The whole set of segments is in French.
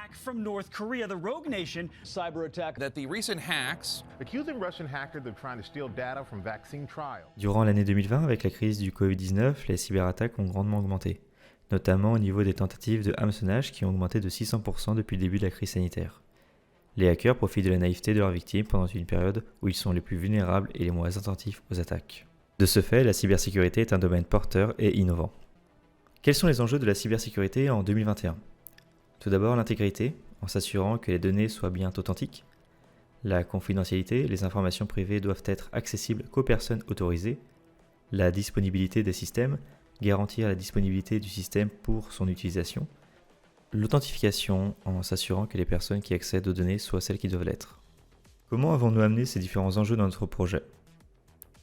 attack from North Korea. The rogue nation cyber attack that the recent hacks accusing Russian hackers of trying to steal data from vaccine trials. Durant l'année 2020, avec la crise du Covid-19, les cyberattaques ont grandement augmenté, notamment au niveau des tentatives de hameçonnage qui ont augmenté de 600% depuis le début de la crise sanitaire. Les hackers profitent de la naïveté de leurs victimes pendant une période où ils sont les plus vulnérables et les moins attentifs aux attaques. De ce fait, la cybersécurité est un domaine porteur et innovant. Quels sont les enjeux de la cybersécurité en 2021 ? Tout d'abord, l'intégrité, en s'assurant que les données soient bien authentiques. La confidentialité, les informations privées doivent être accessibles qu'aux personnes autorisées. La disponibilité des systèmes, garantir la disponibilité du système pour son utilisation. L'authentification, en s'assurant que les personnes qui accèdent aux données soient celles qui doivent l'être. Comment avons-nous amené ces différents enjeux dans notre projet ?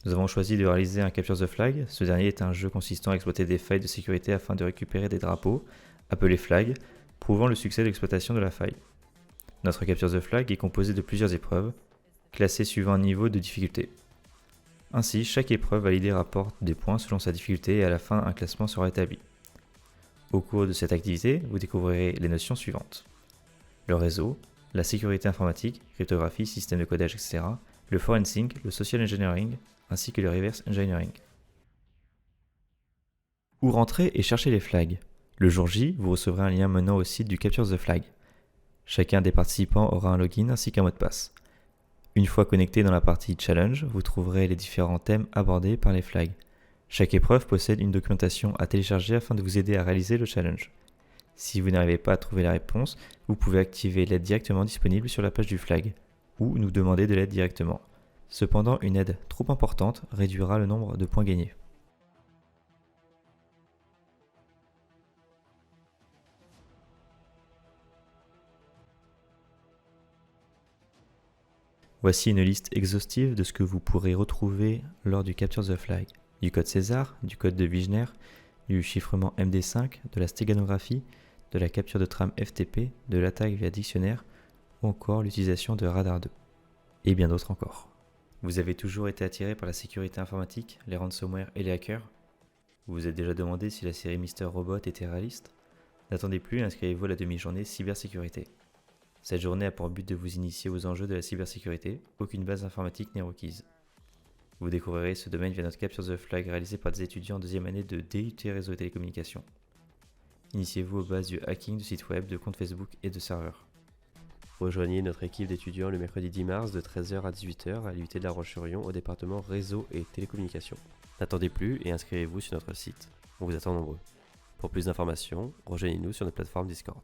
Nous avons choisi de réaliser un Capture the Flag. Ce dernier est un jeu consistant à exploiter des failles de sécurité afin de récupérer des drapeaux, appelés flags, prouvant le succès de l'exploitation de la faille. Notre Capture the Flag est composé de plusieurs épreuves, classées suivant un niveau de difficulté. Ainsi, chaque épreuve validée rapporte des points selon sa difficulté et à la fin, un classement sera établi. Au cours de cette activité, vous découvrirez les notions suivantes. Le réseau, la sécurité informatique, cryptographie, système de codage, etc., le forensic, le social engineering, ainsi que le reverse engineering. Où rentrer et chercher les flags ? Le jour J, vous recevrez un lien menant au site du Capture the Flag. Chacun des participants aura un login ainsi qu'un mot de passe. Une fois connecté dans la partie Challenge, vous trouverez les différents thèmes abordés par les flags. Chaque épreuve possède une documentation à télécharger afin de vous aider à réaliser le challenge. Si vous n'arrivez pas à trouver la réponse, vous pouvez activer l'aide directement disponible sur la page du flag, ou nous demander de l'aide directement. Cependant, une aide trop importante réduira le nombre de points gagnés. Voici une liste exhaustive de ce que vous pourrez retrouver lors du Capture the Flag. Du code César, du code de Wigner, du chiffrement MD5, de la stéganographie, de la capture de trame FTP, de l'attaque via dictionnaire, ou encore l'utilisation de Radar 2. Et bien d'autres encore. Vous avez toujours été attiré par la sécurité informatique, les ransomware et les hackers ? Vous vous êtes déjà demandé si la série Mister Robot était réaliste ? N'attendez plus et inscrivez-vous à la demi-journée cybersécurité. Cette journée a pour but de vous initier aux enjeux de la cybersécurité, aucune base informatique n'est requise. Vous découvrirez ce domaine via notre Capture the Flag réalisé par des étudiants en deuxième année de DUT Réseau et Télécommunications. Initiez-vous aux bases du hacking de sites web, de comptes Facebook et de serveurs. Rejoignez notre équipe d'étudiants le mercredi 10 mars de 13h à 18h à l'UT de La Roche-sur-Yon au département Réseau et Télécommunications. N'attendez plus et inscrivez-vous sur notre site. On vous attend nombreux. Pour plus d'informations, rejoignez-nous sur notre plateforme Discord.